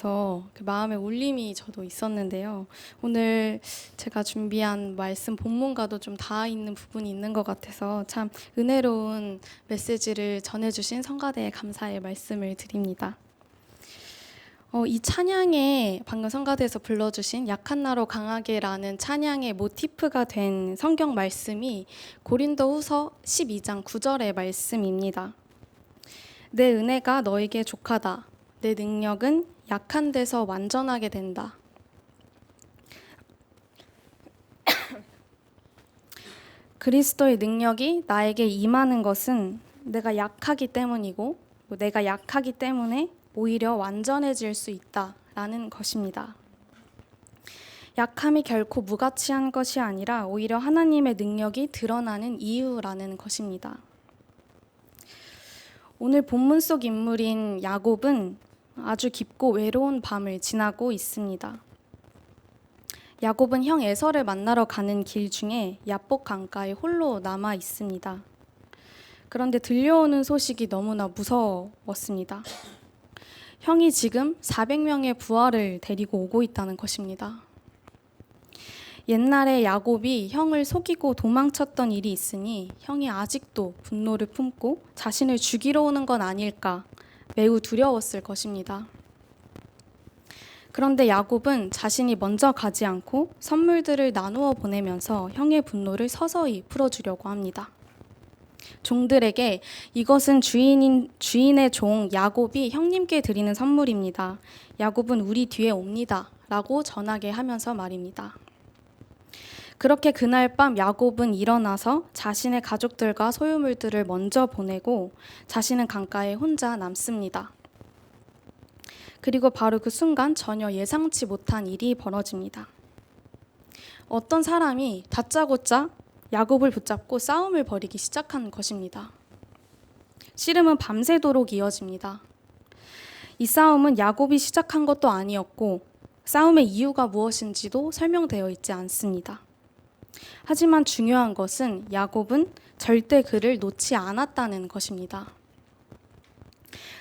보면서 그 마음의 울림이 저도 있었는데요. 오늘 제가 준비한 말씀 본문과도 좀 닿아 있는 부분이 있는 것 같아서 참 은혜로운 메시지를 전해주신 성가대에 감사의 말씀을 드립니다. 이 찬양에 방금 성가대에서 불러주신 약한 나로 강하게라는 찬양의 모티프가 된 성경 말씀이 고린도후서 12장 9절의 말씀입니다. 내 은혜가 너에게 족하다. 내 능력은 약한 데서 완전하게 된다. 그리스도의 능력이 나에게 임하는 것은 내가 약하기 때문이고 내가 약하기 때문에 오히려 완전해질 수 있다라는 것입니다. 약함이 결코 무가치한 것이 아니라 오히려 하나님의 능력이 드러나는 이유라는 것입니다. 오늘 본문 속 인물인 야곱은 아주 깊고 외로운 밤을 지나고 있습니다. 야곱은 형 에서를 만나러 가는 길 중에 야복 강가에 홀로 남아 있습니다. 그런데 들려오는 소식이 너무나 무서웠습니다. 형이 지금 400명의 부하를 데리고 오고 있다는 것입니다. 옛날에 야곱이 형을 속이고 도망쳤던 일이 있으니 형이 아직도 분노를 품고 자신을 죽이러 오는 건 아닐까 매우 두려웠을 것입니다. 그런데 야곱은 자신이 먼저 가지 않고 선물들을 나누어 보내면서 형의 분노를 서서히 풀어주려고 합니다. 종들에게 이것은 주인의 종 야곱이 형님께 드리는 선물입니다. 야곱은 우리 뒤에 옵니다. 라고 전하게 하면서 말입니다. 그렇게 그날 밤 야곱은 일어나서 자신의 가족들과 소유물들을 먼저 보내고 자신은 강가에 혼자 남습니다. 그리고 바로 그 순간 전혀 예상치 못한 일이 벌어집니다. 어떤 사람이 다짜고짜 야곱을 붙잡고 싸움을 벌이기 시작한 것입니다. 씨름은 밤새도록 이어집니다. 이 싸움은 야곱이 시작한 것도 아니었고 싸움의 이유가 무엇인지도 설명되어 있지 않습니다. 하지만 중요한 것은 야곱은 절대 그를 놓지 않았다는 것입니다.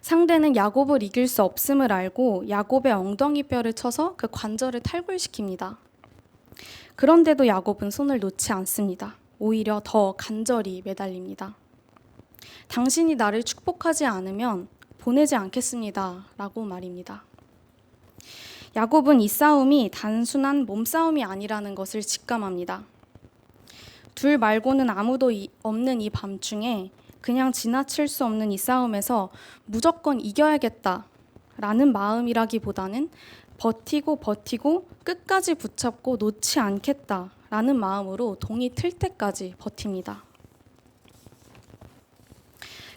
상대는 야곱을 이길 수 없음을 알고 야곱의 엉덩이뼈를 쳐서 그 관절을 탈골시킵니다. 그런데도 야곱은 손을 놓지 않습니다. 오히려 더 간절히 매달립니다. 당신이 나를 축복하지 않으면 보내지 않겠습니다. 라고 말입니다. 야곱은 이 싸움이 단순한 몸싸움이 아니라는 것을 직감합니다. 둘 말고는 아무도 없는 이 밤중에 그냥 지나칠 수 없는 이 싸움에서 무조건 이겨야겠다라는 마음이라기보다는 버티고 끝까지 붙잡고 놓지 않겠다라는 마음으로 동이 틀 때까지 버팁니다.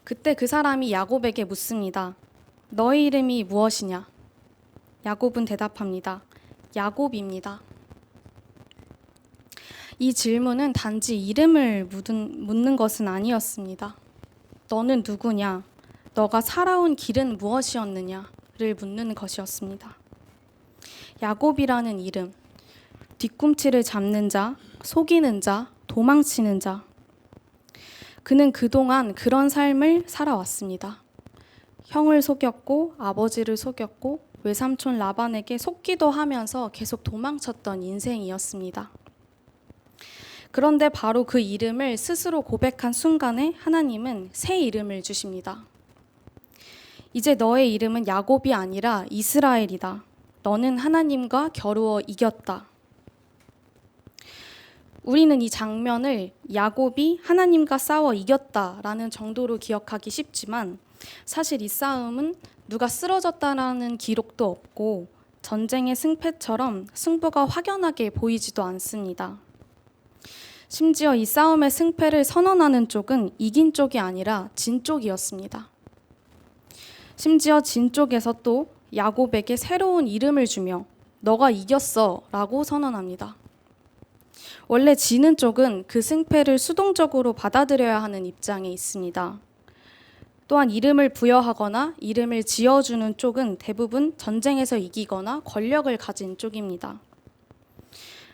그때 그 사람이 야곱에게 묻습니다. 너의 이름이 무엇이냐? 야곱은 대답합니다. 야곱입니다. 이 질문은 단지 이름을 묻는 것은 아니었습니다. 너는 누구냐? 너가 살아온 길은 무엇이었느냐를 묻는 것이었습니다. 야곱이라는 이름, 뒤꿈치를 잡는 자, 속이는 자, 도망치는 자. 그는 그동안 그런 삶을 살아왔습니다. 형을 속였고 아버지를 속였고 외삼촌 라반에게 속기도 하면서 계속 도망쳤던 인생이었습니다. 그런데 바로 그 이름을 스스로 고백한 순간에 하나님은 새 이름을 주십니다. 이제 너의 이름은 야곱이 아니라 이스라엘이다. 너는 하나님과 겨루어 이겼다. 우리는 이 장면을 야곱이 하나님과 싸워 이겼다라는 정도로 기억하기 쉽지만 사실 이 싸움은 누가 쓰러졌다라는 기록도 없고 전쟁의 승패처럼 승부가 확연하게 보이지도 않습니다. 심지어 이 싸움의 승패를 선언하는 쪽은 이긴 쪽이 아니라 진 쪽이었습니다. 심지어 진 쪽에서 또 야곱에게 새로운 이름을 주며 너가 이겼어 라고 선언합니다. 원래 지는 쪽은 그 승패를 수동적으로 받아들여야 하는 입장에 있습니다. 또한 이름을 부여하거나 이름을 지어주는 쪽은 대부분 전쟁에서 이기거나 권력을 가진 쪽입니다.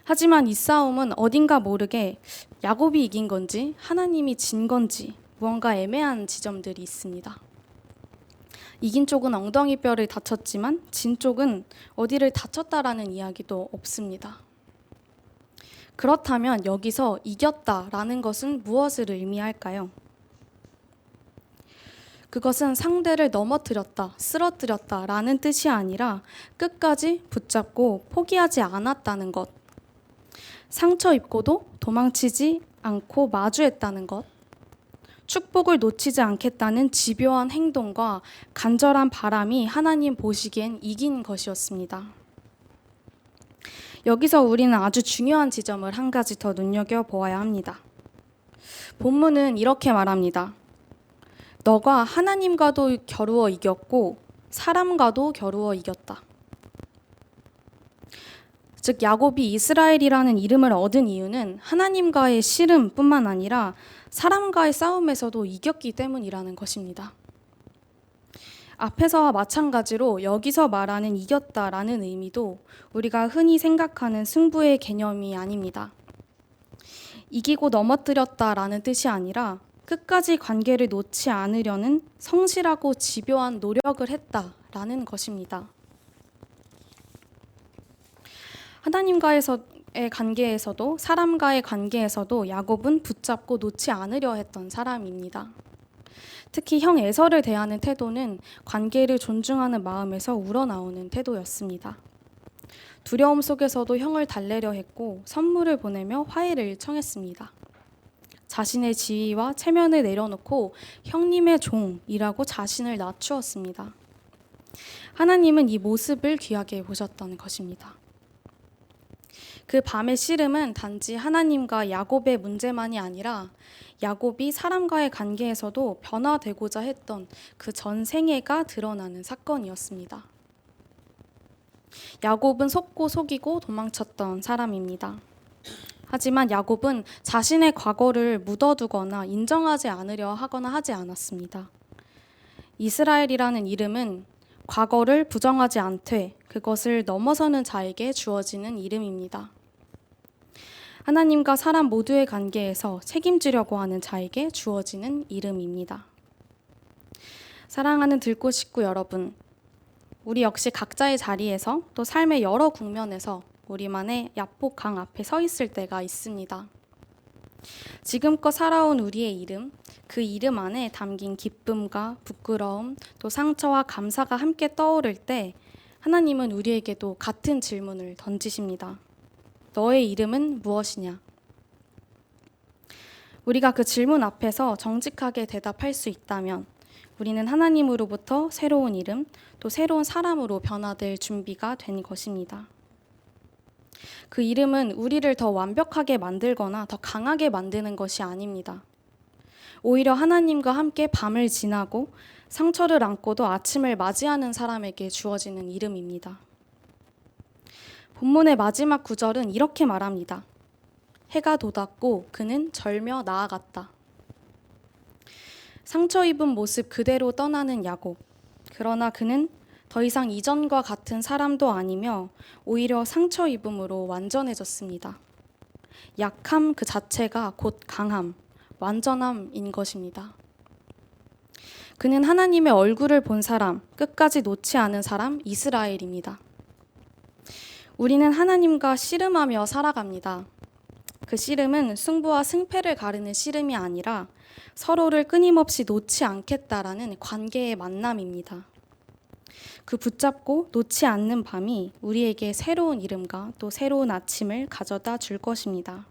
하지만 이 싸움은 어딘가 모르게 야곱이 이긴 건지 하나님이 진 건지 무언가 애매한 지점들이 있습니다. 이긴 쪽은 엉덩이 뼈를 다쳤지만 진 쪽은 어디를 다쳤다라는 이야기도 없습니다. 그렇다면 여기서 이겼다라는 것은 무엇을 의미할까요? 그것은 상대를 넘어뜨렸다, 쓰러뜨렸다라는 뜻이 아니라 끝까지 붙잡고 포기하지 않았다는 것. 상처 입고도 도망치지 않고 마주했다는 것. 축복을 놓치지 않겠다는 집요한 행동과 간절한 바람이 하나님 보시기엔 이긴 것이었습니다. 여기서 우리는 아주 중요한 지점을 한 가지 더 눈여겨보아야 합니다. 본문은 이렇게 말합니다. 너가 하나님과도 겨루어 이겼고 사람과도 겨루어 이겼다. 즉 야곱이 이스라엘이라는 이름을 얻은 이유는 하나님과의 씨름뿐만 아니라 사람과의 싸움에서도 이겼기 때문이라는 것입니다. 앞에서와 마찬가지로 여기서 말하는 이겼다라는 의미도 우리가 흔히 생각하는 승부의 개념이 아닙니다. 이기고 넘어뜨렸다라는 뜻이 아니라 끝까지 관계를 놓지 않으려는 성실하고 집요한 노력을 했다라는 것입니다. 하나님과의 관계에서도 사람과의 관계에서도 야곱은 붙잡고 놓지 않으려 했던 사람입니다. 특히 형 에서를 대하는 태도는 관계를 존중하는 마음에서 우러나오는 태도였습니다. 두려움 속에서도 형을 달래려 했고 선물을 보내며 화해를 청했습니다. 자신의 지위와 체면을 내려놓고 형님의 종이라고 자신을 낮추었습니다. 하나님은 이 모습을 귀하게 보셨던 것입니다. 그 밤의 씨름은 단지 하나님과 야곱의 문제만이 아니라 야곱이 사람과의 관계에서도 변화되고자 했던 그 전 생애가 드러나는 사건이었습니다. 야곱은 속고 속이고 도망쳤던 사람입니다. 하지만 야곱은 자신의 과거를 묻어두거나 인정하지 않으려 하거나 하지 않았습니다. 이스라엘이라는 이름은 과거를 부정하지 않되 그것을 넘어서는 자에게 주어지는 이름입니다. 하나님과 사람 모두의 관계에서 책임지려고 하는 자에게 주어지는 이름입니다. 사랑하는 들꽃 식구 여러분, 우리 역시 각자의 자리에서 또 삶의 여러 국면에서 우리만의 야복 강 앞에 서 있을 때가 있습니다. 지금껏 살아온 우리의 이름, 그 이름 안에 담긴 기쁨과 부끄러움, 또 상처와 감사가 함께 떠오를 때 하나님은 우리에게도 같은 질문을 던지십니다. 너의 이름은 무엇이냐? 우리가 그 질문 앞에서 정직하게 대답할 수 있다면 우리는 하나님으로부터 새로운 이름, 또 새로운 사람으로 변화될 준비가 된 것입니다. 그 이름은 우리를 더 완벽하게 만들거나 더 강하게 만드는 것이 아닙니다. 오히려 하나님과 함께 밤을 지나고 상처를 안고도 아침을 맞이하는 사람에게 주어지는 이름입니다. 본문의 마지막 구절은 이렇게 말합니다. 해가 돋았고 그는 절며 나아갔다. 상처 입은 모습 그대로 떠나는 야곱. 그러나 그는 더 이상 이전과 같은 사람도 아니며 오히려 상처 입음으로 완전해졌습니다. 약함 그 자체가 곧 강함, 완전함인 것입니다. 그는 하나님의 얼굴을 본 사람, 끝까지 놓지 않은 사람 이스라엘입니다. 우리는 하나님과 씨름하며 살아갑니다. 그 씨름은 승부와 승패를 가르는 씨름이 아니라 서로를 끊임없이 놓지 않겠다라는 관계의 만남입니다. 그 붙잡고 놓지 않는 밤이 우리에게 새로운 이름과 또 새로운 아침을 가져다 줄 것입니다.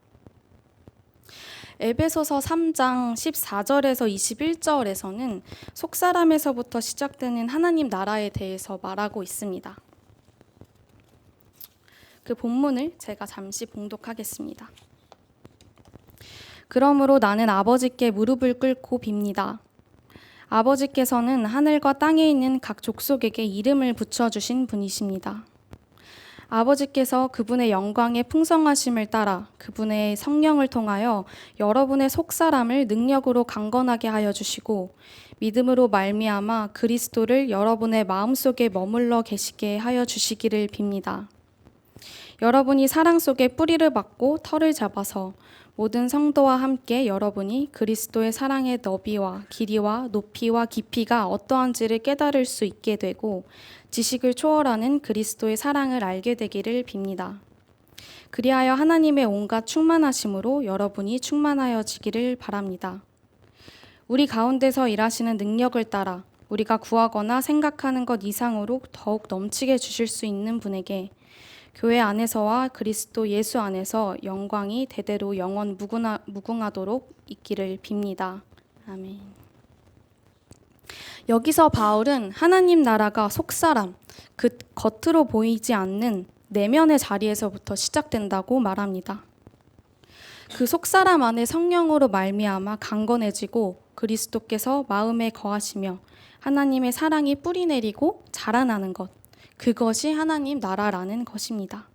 에베소서 3장 14절에서 21절에서는 속사람에서부터 시작되는 하나님 나라에 대해서 말하고 있습니다. 그 본문을 제가 잠시 봉독하겠습니다. 그러므로 나는 아버지께 무릎을 꿇고 빕니다. 아버지께서는 하늘과 땅에 있는 각 족속에게 이름을 붙여주신 분이십니다. 아버지께서 그분의 영광의 풍성하심을 따라 그분의 성령을 통하여 여러분의 속사람을 능력으로 강건하게 하여 주시고 믿음으로 말미암아 그리스도를 여러분의 마음속에 머물러 계시게 하여 주시기를 빕니다. 여러분이 사랑 속에 뿌리를 박고 털을 잡아서 모든 성도와 함께 여러분이 그리스도의 사랑의 너비와 길이와 높이와 깊이가 어떠한지를 깨달을 수 있게 되고 지식을 초월하는 그리스도의 사랑을 알게 되기를 빕니다. 그리하여 하나님의 온갖 충만하심으로 여러분이 충만하여지기를 바랍니다. 우리 가운데서 일하시는 능력을 따라 우리가 구하거나 생각하는 것 이상으로 더욱 넘치게 주실 수 있는 분에게 교회 안에서와 그리스도 예수 안에서 영광이 대대로 영원 무궁하도록 있기를 빕니다. 아멘. 여기서 바울은 하나님 나라가 속사람, 그 겉으로 보이지 않는 내면의 자리에서부터 시작된다고 말합니다. 그 속사람 안에 성령으로 말미암아 강건해지고 그리스도께서 마음에 거하시며 하나님의 사랑이 뿌리내리고 자라나는 것, 그것이 하나님 나라라는 것입니다.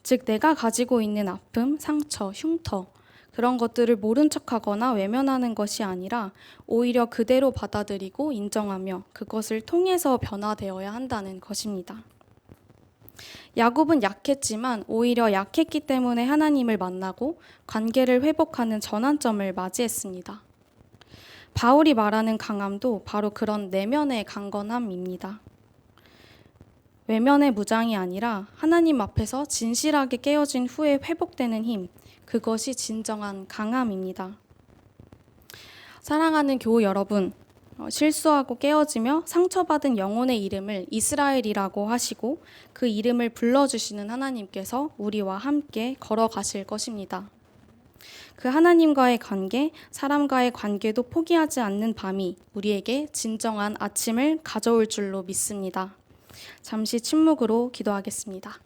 즉 내가 가지고 있는 아픔, 상처, 흉터 그런 것들을 모른 척하거나 외면하는 것이 아니라 오히려 그대로 받아들이고 인정하며 그것을 통해서 변화되어야 한다는 것입니다. 야곱은 약했지만 오히려 약했기 때문에 하나님을 만나고 관계를 회복하는 전환점을 맞이했습니다. 바울이 말하는 강함도 바로 그런 내면의 강건함입니다. 외면의 무장이 아니라 하나님 앞에서 진실하게 깨어진 후에 회복되는 힘, 그것이 진정한 강함입니다. 사랑하는 교우 여러분, 실수하고 깨어지며 상처받은 영혼의 이름을 이스라엘이라고 하시고 그 이름을 불러주시는 하나님께서 우리와 함께 걸어가실 것입니다. 그 하나님과의 관계, 사람과의 관계도 포기하지 않는 밤이 우리에게 진정한 아침을 가져올 줄로 믿습니다. 잠시 침묵으로 기도하겠습니다.